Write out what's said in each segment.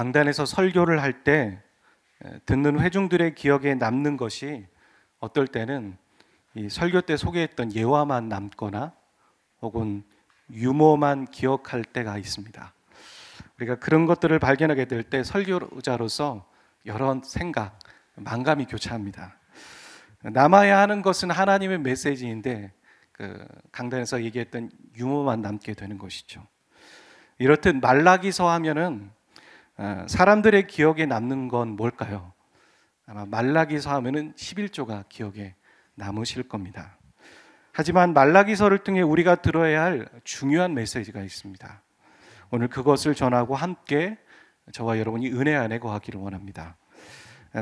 강단에서 설교를 할 때 듣는 회중들의 기억에 남는 것이 어떨 때는 이 설교 때 소개했던 예화만 남거나 혹은 유머만 기억할 때가 있습니다. 우리가 그런 것들을 발견하게 될 때 설교자로서 여러 생각, 만감이 교차합니다. 남아야 하는 것은 하나님의 메시지인데 강단에서 얘기했던 유머만 남게 되는 것이죠. 이렇듯 말라기서 하면은 사람들의 기억에 남는 건 뭘까요? 아마 말라기서 하면은 11조가 기억에 남으실 겁니다. 하지만 말라기서를 통해 우리가 들어야 할 중요한 메시지가 있습니다. 오늘 그것을 전하고 함께 저와 여러분이 은혜 안에 거하기를 원합니다.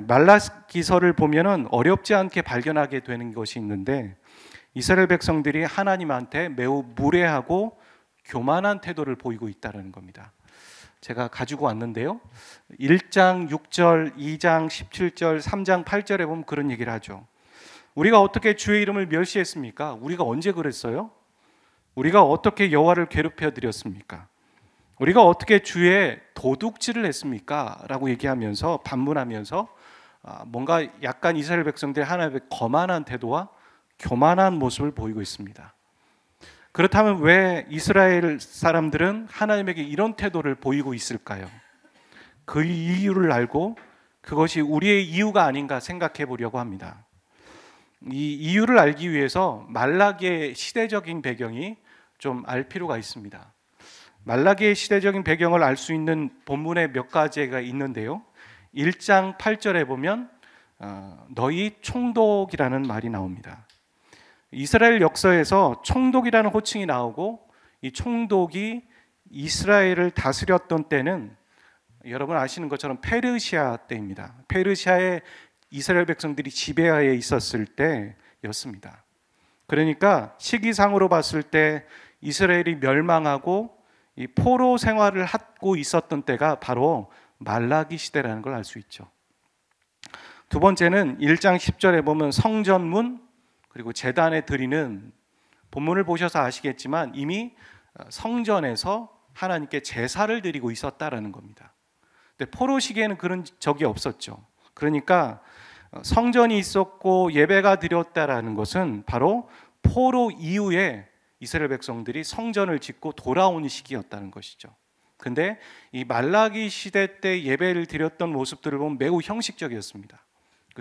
말라기서를 보면은 어렵지 않게 발견하게 되는 것이 있는데 이스라엘 백성들이 하나님한테 매우 무례하고 교만한 태도를 보이고 있다는 겁니다. 제가 가지고 왔는데요. 1장 6절, 2장 17절, 3장 8절에 보면 그런 얘기를 하죠. 우리가 어떻게 주의 이름을 멸시했습니까? 우리가 언제 그랬어요? 우리가 어떻게 여호와를 괴롭혀 드렸습니까? 우리가 어떻게 주의 도둑질을 했습니까? 라고 얘기하면서 반문하면서 뭔가 약간 이스라엘 백성들이 하나님의 거만한 태도와 교만한 모습을 보이고 있습니다. 그렇다면 왜 이스라엘 사람들은 하나님에게 이런 태도를 보이고 있을까요? 그 이유를 알고 그것이 우리의 이유가 아닌가 생각해 보려고 합니다. 이 이유를 알기 위해서 말라기의 시대적인 배경이 좀 알 필요가 있습니다. 말라기의 시대적인 배경을 알 수 있는 본문에 몇 가지가 있는데요. 1장 8절에 보면 너희 총독이라는 말이 나옵니다. 이스라엘 역사에서 총독이라는 호칭이 나오고 이 총독이 이스라엘을 다스렸던 때는 여러분 아시는 것처럼 페르시아 때입니다. 페르시아의 이스라엘 백성들이 지배하에 있었을 때였습니다. 그러니까 시기상으로 봤을 때 이스라엘이 멸망하고 이 포로 생활을 하고 있었던 때가 바로 말라기 시대라는 걸 알 수 있죠. 두 번째는 1장 10절에 보면 성전문 그리고 제단에 드리는 본문을 보셔서 아시겠지만 이미 성전에서 하나님께 제사를 드리고 있었다라는 겁니다. 근데 포로 시기에는 그런 적이 없었죠. 그러니까 성전이 있었고 예배가 드렸다라는 것은 바로 포로 이후에 이스라엘 백성들이 성전을 짓고 돌아오는 시기였다는 것이죠. 근데 이 말라기 시대 때 예배를 드렸던 모습들을 보면 매우 형식적이었습니다.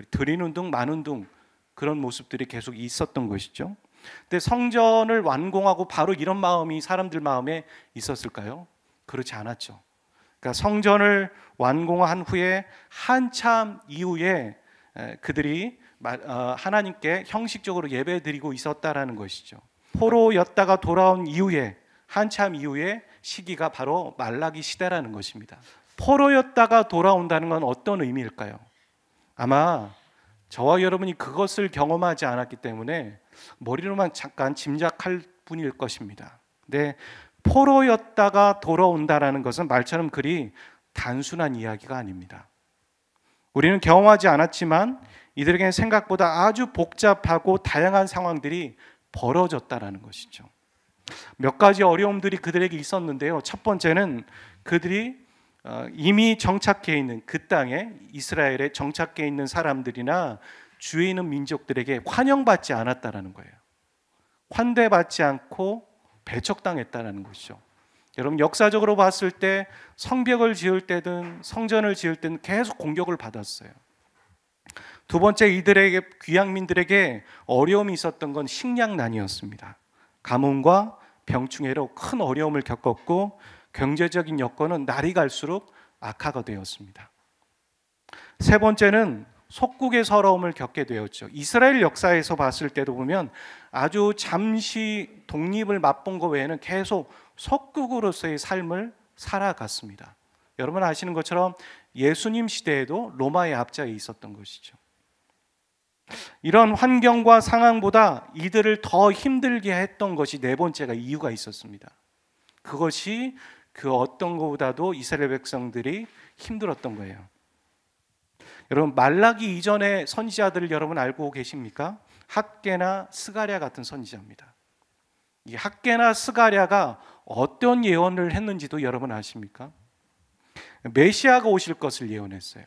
드리는 둥 마는 둥 그런 모습들이 계속 있었던 것이죠. 근데 성전을 완공하고 바로 이런 마음이 사람들 마음에 있었을까요? 그렇지 않았죠. 그러니까 성전을 완공한 후에 한참 이후에 그들이 하나님께 형식적으로 예배드리고 있었다라는 것이죠. 포로였다가 돌아온 이후에 한참 이후에 시기가 바로 말라기 시대라는 것입니다. 포로였다가 돌아온다는 건 어떤 의미일까요? 아마 저와 여러분이 그것을 경험하지 않았기 때문에 머리로만 잠깐 짐작할 뿐일 것입니다. 근데 포로였다가 돌아온다라는 것은 말처럼 그리 단순한 이야기가 아닙니다. 우리는 경험하지 않았지만 이들에게는 생각보다 아주 복잡하고 다양한 상황들이 벌어졌다라는 것이죠. 몇 가지 어려움들이 그들에게 있었는데요. 첫 번째는 그들이 이미 정착해 있는 그 땅에 이스라엘에 정착해 있는 사람들이나 주위에 있는 민족들에게 환영받지 않았다라는 거예요. 환대받지 않고 배척당했다라는 것이죠. 여러분 역사적으로 봤을 때 성벽을 지을 때든 성전을 지을 때는 계속 공격을 받았어요. 두 번째 이들에게 귀향민들에게 어려움이 있었던 건 식량난이었습니다. 가뭄과 병충해로 큰 어려움을 겪었고 경제적인 여건은 날이 갈수록 악화가 되었습니다. 세 번째는 속국의 서러움을 겪게 되었죠. 이스라엘 역사에서 봤을 때도 보면 아주 잠시 독립을 맛본 것 외에는 계속 속국으로서의 삶을 살아갔습니다. 여러분 아시는 것처럼 예수님 시대에도 로마의 압제에 있었던 것이죠. 이런 환경과 상황보다 이들을 더 힘들게 했던 것이 네 번째가 이유가 있었습니다. 그것이 그 어떤 것보다도 이스라엘 백성들이 힘들었던 거예요. 여러분 말라기 이전의 선지자들을 여러분 알고 계십니까? 학개나 스가랴 같은 선지자입니다. 이 학개나 스가랴가 어떤 예언을 했는지도 여러분 아십니까? 메시아가 오실 것을 예언했어요.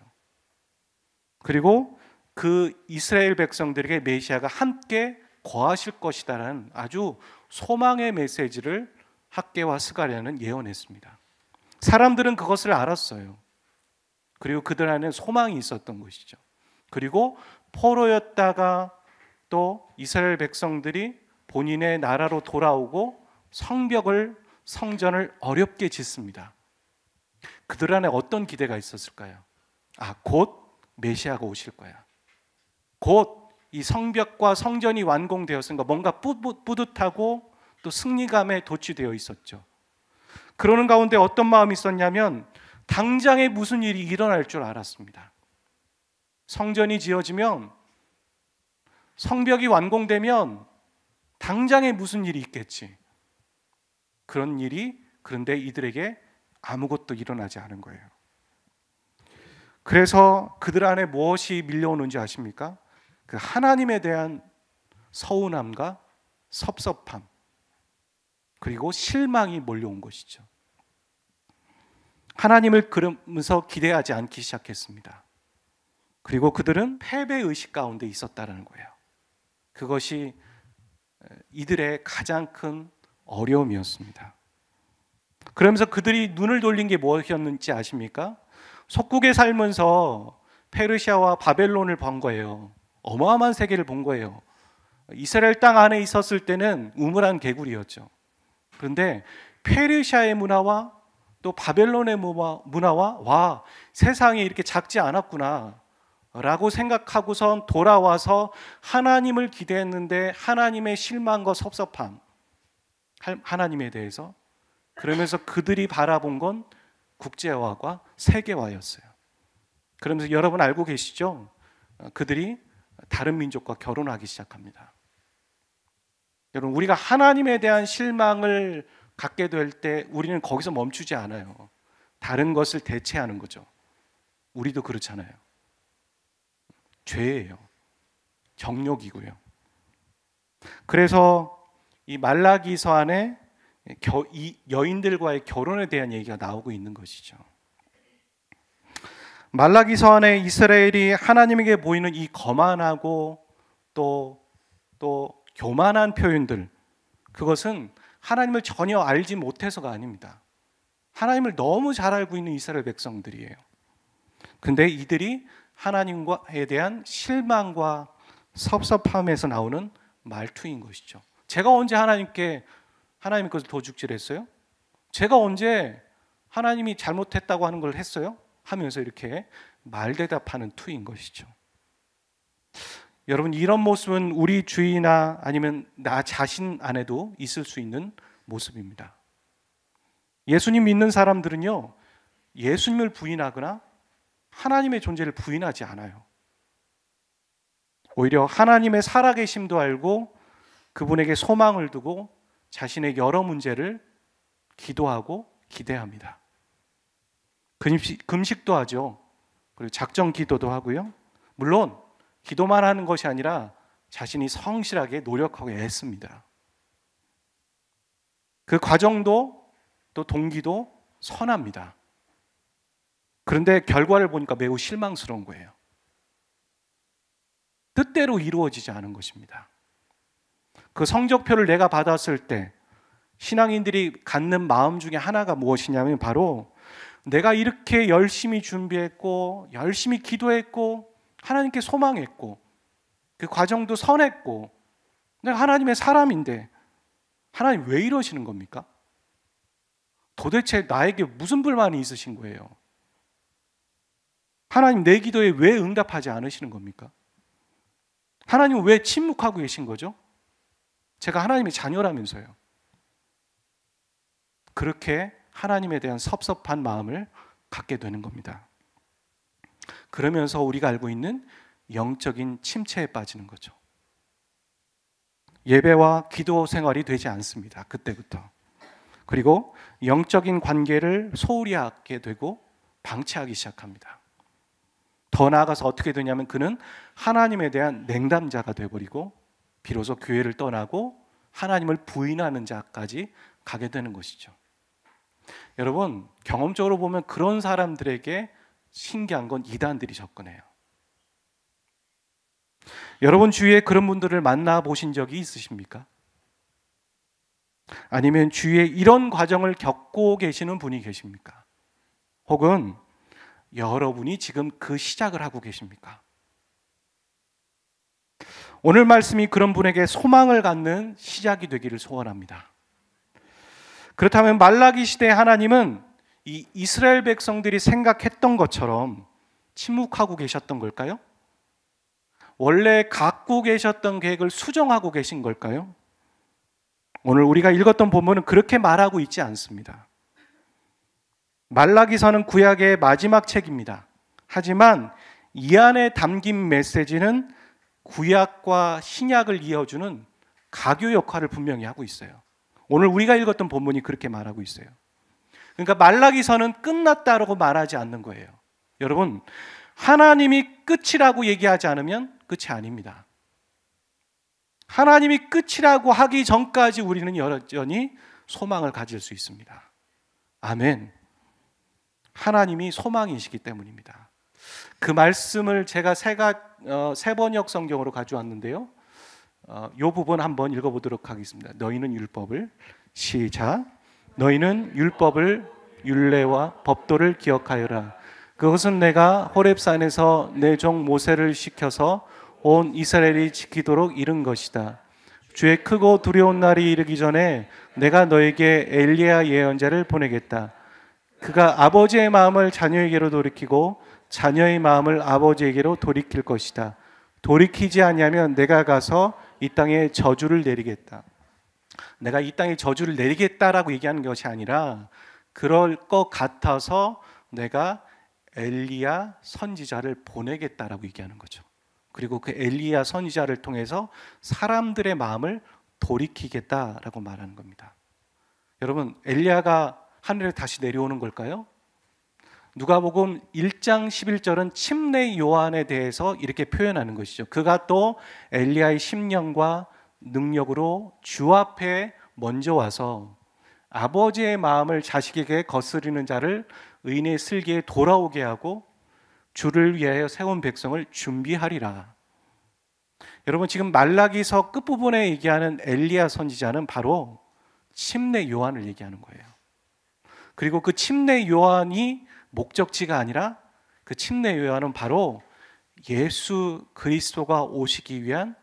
그리고 그 이스라엘 백성들에게 메시아가 함께 거하실 것이다라는 아주 소망의 메시지를 학개와 스가랴는 예언했습니다. 사람들은 그것을 알았어요. 그리고 그들 안에 소망이 있었던 것이죠. 그리고 포로였다가 또 이스라엘 백성들이 본인의 나라로 돌아오고 성전을 어렵게 짓습니다. 그들 안에 어떤 기대가 있었을까요? 곧 메시아가 오실 거야. 곧 이 성벽과 성전이 완공되었으니까 뭔가 뿌듯하고 또 승리감에 도취되어 있었죠. 그러는 가운데 어떤 마음이 있었냐면 당장에 무슨 일이 일어날 줄 알았습니다. 성전이 지어지면, 성벽이 완공되면 당장에 무슨 일이 있겠지. 그런 일이 그런데 이들에게 아무것도 일어나지 않은 거예요. 그래서 그들 안에 무엇이 밀려오는지 아십니까? 그 하나님에 대한 서운함과 섭섭함, 그리고 실망이 몰려온 것이죠. 하나님을 그러면서 기대하지 않기 시작했습니다. 그리고 그들은 패배의식 가운데 있었다는 거예요. 그것이 이들의 가장 큰 어려움이었습니다. 그러면서 그들이 눈을 돌린 게 무엇이었는지 아십니까? 속국에 살면서 페르시아와 바벨론을 본 거예요. 어마어마한 세계를 본 거예요. 이스라엘 땅 안에 있었을 때는 우물한 개구리였죠. 그런데 페르시아의 문화와 또 바벨론의 문화와 세상이 이렇게 작지 않았구나 라고 생각하고선 돌아와서 하나님을 기대했는데 하나님의 실망과 섭섭함, 하나님에 대해서, 그러면서 그들이 바라본 건 국제화와 세계화였어요. 그러면서 여러분 알고 계시죠? 그들이 다른 민족과 결혼하기 시작합니다. 여러분, 우리가 하나님에 대한 실망을 갖게 될 때 우리는 거기서 멈추지 않아요. 다른 것을 대체하는 거죠. 우리도 그렇잖아요. 죄예요. 정욕이고요. 그래서 이 말라기서 안에 이 여인들과의 결혼에 대한 얘기가 나오고 있는 것이죠. 말라기서 안에 이스라엘이 하나님에게 보이는 이 거만하고 또 교만한 표현들, 그것은 하나님을 전혀 알지 못해서가 아닙니다. 하나님을 너무 잘 알고 있는 이스라엘 백성들이에요. 근데 이들이 하나님에 대한 실망과 섭섭함에서 나오는 말투인 것이죠. 제가 언제 하나님 것을 도둑질했어요? 제가 언제 하나님이 잘못했다고 하는 걸 했어요? 하면서 이렇게 말대답하는 투인 것이죠. 여러분, 이런 모습은 우리 주위나 아니면 나 자신 안에도 있을 수 있는 모습입니다. 예수님 믿는 사람들은요, 예수님을 부인하거나 하나님의 존재를 부인하지 않아요. 오히려 하나님의 살아계심도 알고 그분에게 소망을 두고 자신의 여러 문제를 기도하고 기대합니다. 금식도 하죠. 그리고 작정 기도도 하고요. 물론 기도만 하는 것이 아니라 자신이 성실하게 노력하고 애씁니다. 그 과정도 또 동기도 선합니다. 그런데 결과를 보니까 매우 실망스러운 거예요. 뜻대로 이루어지지 않은 것입니다. 그 성적표를 내가 받았을 때 신앙인들이 갖는 마음 중에 하나가 무엇이냐면 바로 내가 이렇게 열심히 준비했고 열심히 기도했고 하나님께 소망했고 그 과정도 선했고 내가 하나님의 사람인데 하나님 왜 이러시는 겁니까? 도대체 나에게 무슨 불만이 있으신 거예요? 하나님 내 기도에 왜 응답하지 않으시는 겁니까? 하나님은 왜 침묵하고 계신 거죠? 제가 하나님의 자녀라면서요. 그렇게 하나님에 대한 섭섭한 마음을 갖게 되는 겁니다. 그러면서 우리가 알고 있는 영적인 침체에 빠지는 거죠. 예배와 기도 생활이 되지 않습니다. 그때부터. 그리고 영적인 관계를 소홀히 하게 되고 방치하기 시작합니다. 더 나아가서 어떻게 되냐면 그는 하나님에 대한 냉담자가 되어버리고 비로소 교회를 떠나고 하나님을 부인하는 자까지 가게 되는 것이죠. 여러분, 경험적으로 보면 그런 사람들에게 신기한 건 이단들이 접근해요. 여러분 주위에 그런 분들을 만나보신 적이 있으십니까? 아니면 주위에 이런 과정을 겪고 계시는 분이 계십니까? 혹은 여러분이 지금 그 시작을 하고 계십니까? 오늘 말씀이 그런 분에게 소망을 갖는 시작이 되기를 소원합니다. 그렇다면 말라기 시대의 하나님은 이 이스라엘 백성들이 생각했던 것처럼 침묵하고 계셨던 걸까요? 원래 갖고 계셨던 계획을 수정하고 계신 걸까요? 오늘 우리가 읽었던 본문은 그렇게 말하고 있지 않습니다. 말라기서는 구약의 마지막 책입니다. 하지만 이 안에 담긴 메시지는 구약과 신약을 이어주는 가교 역할을 분명히 하고 있어요. 오늘 우리가 읽었던 본문이 그렇게 말하고 있어요. 그러니까 말라기서는 끝났다라고 말하지 않는 거예요. 여러분, 하나님이 끝이라고 얘기하지 않으면 끝이 아닙니다. 하나님이 끝이라고 하기 전까지 우리는 여전히 소망을 가질 수 있습니다. 아멘. 하나님이 소망이시기 때문입니다. 그 말씀을 제가 세 번역 성경으로 가져왔는데요. 이 부분 한번 읽어보도록 하겠습니다. 너희는 율법을 시작. 너희는 율법을 율례와 법도를 기억하여라. 그것은 내가 호렙산에서 내 종 모세를 시켜서 온 이스라엘이 지키도록 이룬 것이다. 주의 크고 두려운 날이 이르기 전에 내가 너에게 엘리야 예언자를 보내겠다. 그가 아버지의 마음을 자녀에게로 돌이키고 자녀의 마음을 아버지에게로 돌이킬 것이다. 돌이키지 아니하면 내가 가서 이 땅에 저주를 내리겠다. 내가 이 땅에 저주를 내리겠다라고 얘기하는 것이 아니라 그럴 것 같아서 내가 엘리야 선지자를 보내겠다라고 얘기하는 거죠. 그리고 그 엘리야 선지자를 통해서 사람들의 마음을 돌이키겠다라고 말하는 겁니다. 여러분, 엘리야가 하늘에 다시 내려오는 걸까요? 누가복음 1장 11절은 침례 요한에 대해서 이렇게 표현하는 것이죠. 그가 또 엘리야의 심령과 능력으로 주 앞에 먼저 와서 아버지의 마음을 자식에게 거스르는 자를 의인의 슬기에 돌아오게 하고 주를 위하여 세운 백성을 준비하리라. 여러분, 지금 말라기서 끝부분에 얘기하는 엘리야 선지자는 바로 침례 요한을 얘기하는 거예요. 그리고 그 침례 요한이 목적지가 아니라 그 침례 요한은 바로 예수 그리스도가 오시기 위한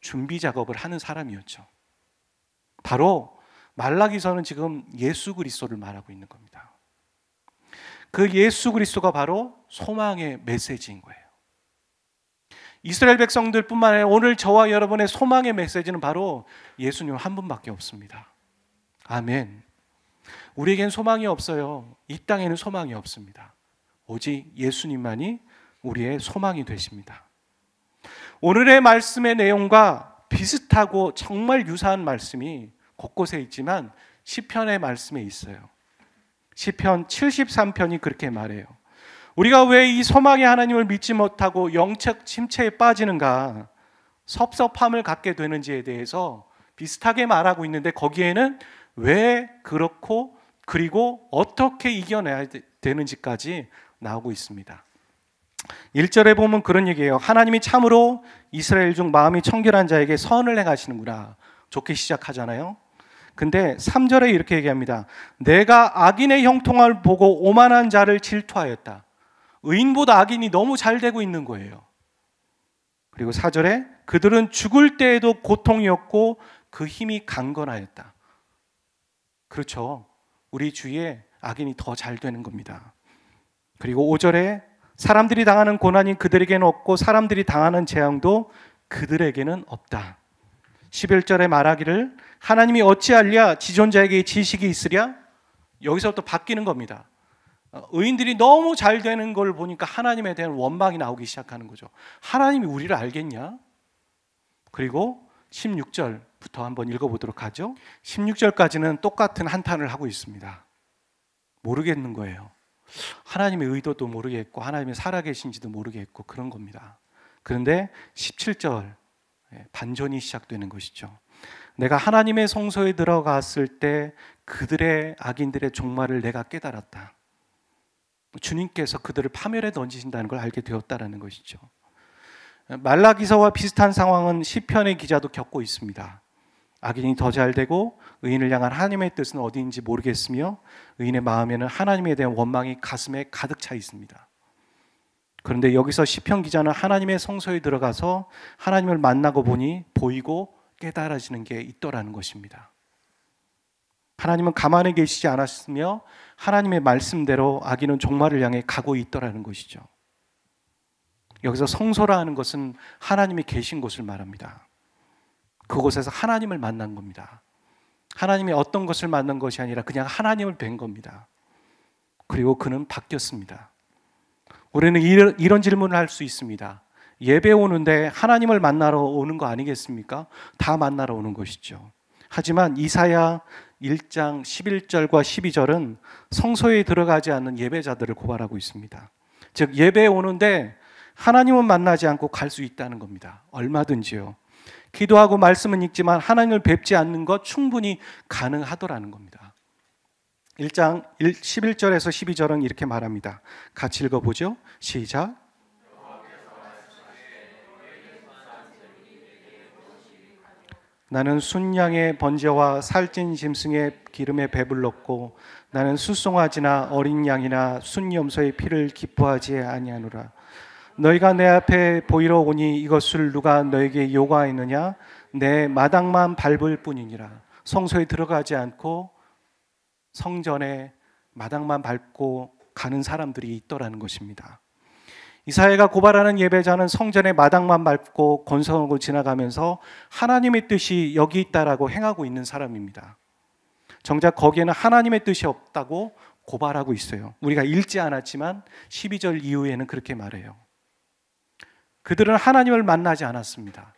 준비 작업을 하는 사람이었죠. 바로 말라기서는 지금 예수 그리스도를 말하고 있는 겁니다. 그 예수 그리스도가 바로 소망의 메시지인 거예요. 이스라엘 백성들뿐만 아니라 오늘 저와 여러분의 소망의 메시지는 바로 예수님 한 분밖에 없습니다. 아멘. 우리에겐 소망이 없어요. 이 땅에는 소망이 없습니다. 오직 예수님만이 우리의 소망이 되십니다. 오늘의 말씀의 내용과 비슷하고 정말 유사한 말씀이 곳곳에 있지만 시편의 말씀에 있어요. 시편 73편이 그렇게 말해요. 우리가 왜 이 소망의 하나님을 믿지 못하고 영적 침체에 빠지는가, 섭섭함을 갖게 되는지에 대해서 비슷하게 말하고 있는데 거기에는 왜 그렇고 그리고 어떻게 이겨내야 되는지까지 나오고 있습니다. 1절에 보면 그런 얘기예요. 하나님이 참으로 이스라엘 중 마음이 청결한 자에게 선을 행하시는구나. 좋게 시작하잖아요. 근데 3절에 이렇게 얘기합니다. 내가 악인의 형통함을 보고 오만한 자를 질투하였다. 의인보다 악인이 너무 잘 되고 있는 거예요. 그리고 4절에 그들은 죽을 때에도 고통이었고 그 힘이 강건하였다. 그렇죠. 우리 주위에 악인이 더 잘 되는 겁니다. 그리고 5절에 사람들이 당하는 고난이 그들에게는 없고 사람들이 당하는 재앙도 그들에게는 없다. 11절에 말하기를 하나님이 어찌하랴 지존자에게 지식이 있으랴. 여기서부터 바뀌는 겁니다. 의인들이 너무 잘 되는 걸 보니까 하나님에 대한 원망이 나오기 시작하는 거죠. 하나님이 우리를 알겠냐? 그리고 16절부터 한번 읽어보도록 하죠. 16절까지는 똑같은 한탄을 하고 있습니다. 모르겠는 거예요. 하나님의 의도도 모르겠고 하나님이 살아계신지도 모르겠고 그런 겁니다. 그런데 17절 반전이 시작되는 것이죠. 내가 하나님의 성소에 들어갔을 때 그들의 악인들의 종말을 내가 깨달았다. 주님께서 그들을 파멸에 던지신다는 걸 알게 되었다라는 것이죠. 말라기서와 비슷한 상황은 시편의 기자도 겪고 있습니다. 악인이 더 잘되고 의인을 향한 하나님의 뜻은 어디인지 모르겠으며 의인의 마음에는 하나님에 대한 원망이 가슴에 가득 차 있습니다. 그런데 여기서 시편 기자는 하나님의 성소에 들어가서 하나님을 만나고 보니 보이고 깨달아지는 게 있더라는 것입니다. 하나님은 가만히 계시지 않았으며 하나님의 말씀대로 악인은 종말을 향해 가고 있더라는 것이죠. 여기서 성소라 하는 것은 하나님이 계신 곳을 말합니다. 그곳에서 하나님을 만난 겁니다. 하나님이 어떤 것을 만난 것이 아니라 그냥 하나님을 뵌 겁니다. 그리고 그는 바뀌었습니다. 우리는 이런 질문을 할 수 있습니다. 예배 오는데 하나님을 만나러 오는 거 아니겠습니까? 다 만나러 오는 것이죠. 하지만 이사야 1장 11절과 12절은 성소에 들어가지 않는 예배자들을 고발하고 있습니다. 즉 예배에 오는데 하나님은 만나지 않고 갈 수 있다는 겁니다. 얼마든지요. 기도하고 말씀은 읽지만 하나님을 뵙지 않는 것 충분히 가능하더라는 겁니다. 1장 11절에서 12절은 이렇게 말합니다. 같이 읽어보죠. 시작. 나는 순양의 번제와 살찐 짐승의 기름에 배불렀고 나는 숫송아지나 어린 양이나 순염소의 피를 기뻐하지 아니하노라. 너희가 내 앞에 보이러 오니 이것을 누가 너에게 요구하였느냐? 내 마당만 밟을 뿐이니라. 성소에 들어가지 않고 성전에 마당만 밟고 가는 사람들이 있더라는 것입니다. 이사야가 고발하는 예배자는 성전의 마당만 밟고 건성하고 지나가면서 하나님의 뜻이 여기 있다라고 행하고 있는 사람입니다. 정작 거기에는 하나님의 뜻이 없다고 고발하고 있어요. 우리가 읽지 않았지만 12절 이후에는 그렇게 말해요. 그들은 하나님을 만나지 않았습니다.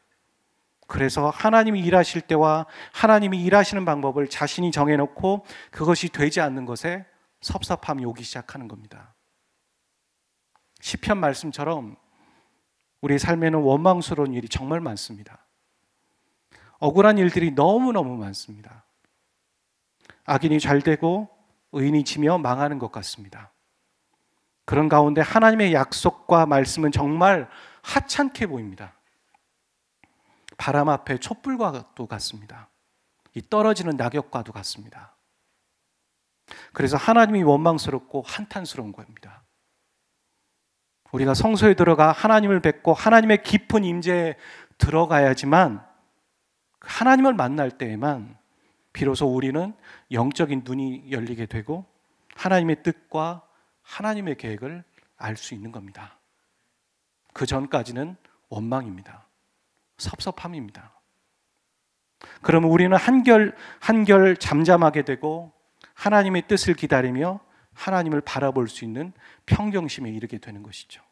그래서 하나님이 일하실 때와 하나님이 일하시는 방법을 자신이 정해놓고 그것이 되지 않는 것에 섭섭함이 오기 시작하는 겁니다. 시편 말씀처럼 우리 삶에는 원망스러운 일이 정말 많습니다. 억울한 일들이 너무너무 많습니다. 악인이 잘되고 의인이 지며 망하는 것 같습니다. 그런 가운데 하나님의 약속과 말씀은 정말 하찮게 보입니다. 바람 앞에 촛불과도 같습니다. 이 떨어지는 낙엽과도 같습니다. 그래서 하나님이 원망스럽고 한탄스러운 겁니다. 우리가 성소에 들어가 하나님을 뵙고 하나님의 깊은 임재에 들어가야지만 하나님을 만날 때에만 비로소 우리는 영적인 눈이 열리게 되고 하나님의 뜻과 하나님의 계획을 알 수 있는 겁니다. 그 전까지는 원망입니다. 섭섭함입니다. 그러면 우리는 한결 잠잠하게 되고 하나님의 뜻을 기다리며 하나님을 바라볼 수 있는 평정심에 이르게 되는 것이죠.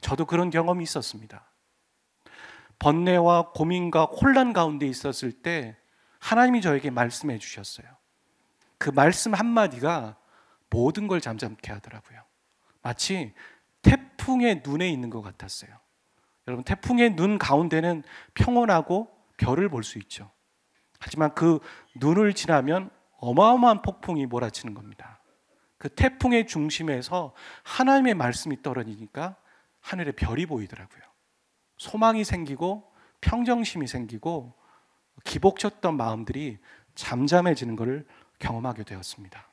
저도 그런 경험이 있었습니다. 번뇌와 고민과 혼란 가운데 있었을 때 하나님이 저에게 말씀해 주셨어요. 그 말씀 한마디가 모든 걸 잠잠케 하더라고요. 마치 태풍의 눈에 있는 것 같았어요. 여러분, 태풍의 눈 가운데는 평온하고 별을 볼 수 있죠. 하지만 그 눈을 지나면 어마어마한 폭풍이 몰아치는 겁니다. 그 태풍의 중심에서 하나님의 말씀이 떨어지니까 하늘에 별이 보이더라고요. 소망이 생기고 평정심이 생기고 기복쳤던 마음들이 잠잠해지는 것을 경험하게 되었습니다.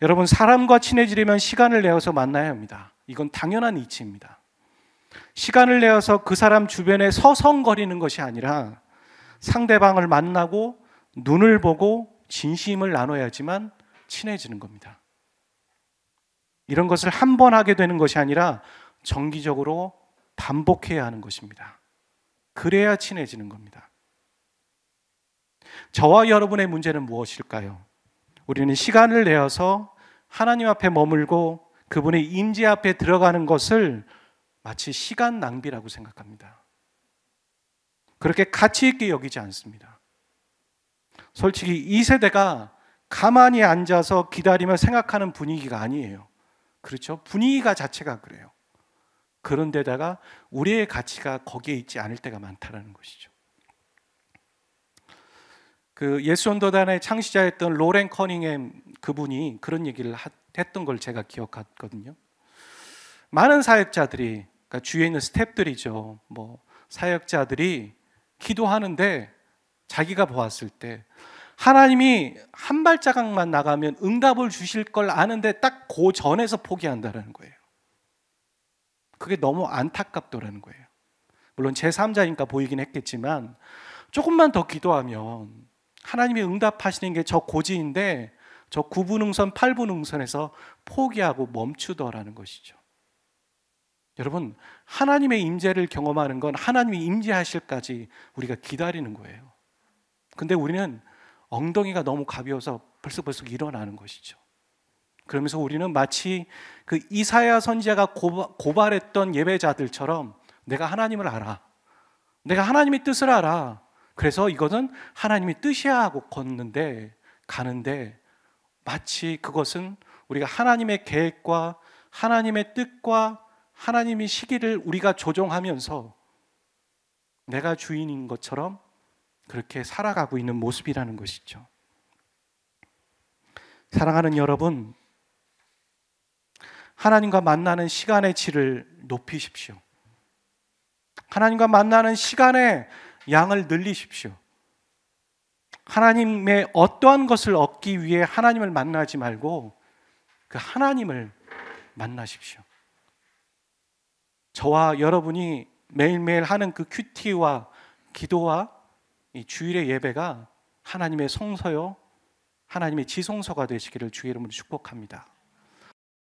여러분, 사람과 친해지려면 시간을 내어서 만나야 합니다. 이건 당연한 이치입니다. 시간을 내어서 그 사람 주변에 서성거리는 것이 아니라 상대방을 만나고 눈을 보고 진심을 나눠야지만 친해지는 겁니다. 이런 것을 한 번 하게 되는 것이 아니라 정기적으로 반복해야 하는 것입니다. 그래야 친해지는 겁니다. 저와 여러분의 문제는 무엇일까요? 우리는 시간을 내어서 하나님 앞에 머물고 그분의 임재 앞에 들어가는 것을 마치 시간 낭비라고 생각합니다. 그렇게 가치 있게 여기지 않습니다. 솔직히 이 세대가 가만히 앉아서 기다리며 생각하는 분위기가 아니에요. 그렇죠? 분위기가 자체가 그래요. 그런데다가 우리의 가치가 거기에 있지 않을 때가 많다는 것이죠. 그 예수온도단의 창시자였던 로렌 커닝햄 그분이 그런 얘기를 했던 걸 제가 기억하거든요. 많은 사역자들이, 그러니까 주위에 있는 스태프들이죠, 뭐 사역자들이 기도하는데 자기가 보았을 때 하나님이 한 발자국만 나가면 응답을 주실 걸 아는데 딱 그 전에서 포기한다는 거예요. 그게 너무 안타깝더라는 거예요. 물론 제3자니까 보이긴 했겠지만 조금만 더 기도하면 하나님이 응답하시는 게 저 고지인데 저 9분응선, 8분응선에서 포기하고 멈추더라는 것이죠. 여러분, 하나님의 임재를 경험하는 건 하나님이 임재하실까지 우리가 기다리는 거예요. 근데 우리는 엉덩이가 너무 가벼워서 벌써 일어나는 것이죠. 그러면서 우리는 마치 그 이사야 선지자가 고발했던 예배자들처럼 내가 하나님을 알아, 내가 하나님의 뜻을 알아, 그래서 이것은 하나님의 뜻이야 하고 가는데 마치 그것은 우리가 하나님의 계획과 하나님의 뜻과 하나님의 시기를 우리가 조종하면서 내가 주인인 것처럼 그렇게 살아가고 있는 모습이라는 것이죠. 사랑하는 여러분, 하나님과 만나는 시간의 질을 높이십시오. 하나님과 만나는 시간의 양을 늘리십시오. 하나님의 어떠한 것을 얻기 위해 하나님을 만나지 말고 그 하나님을 만나십시오. 저와 여러분이 매일매일 하는 그 큐티와 기도와 이 주일의 예배가 하나님의 성서요, 하나님의 지성소가 되시기를 주의 이름으로 축복합니다.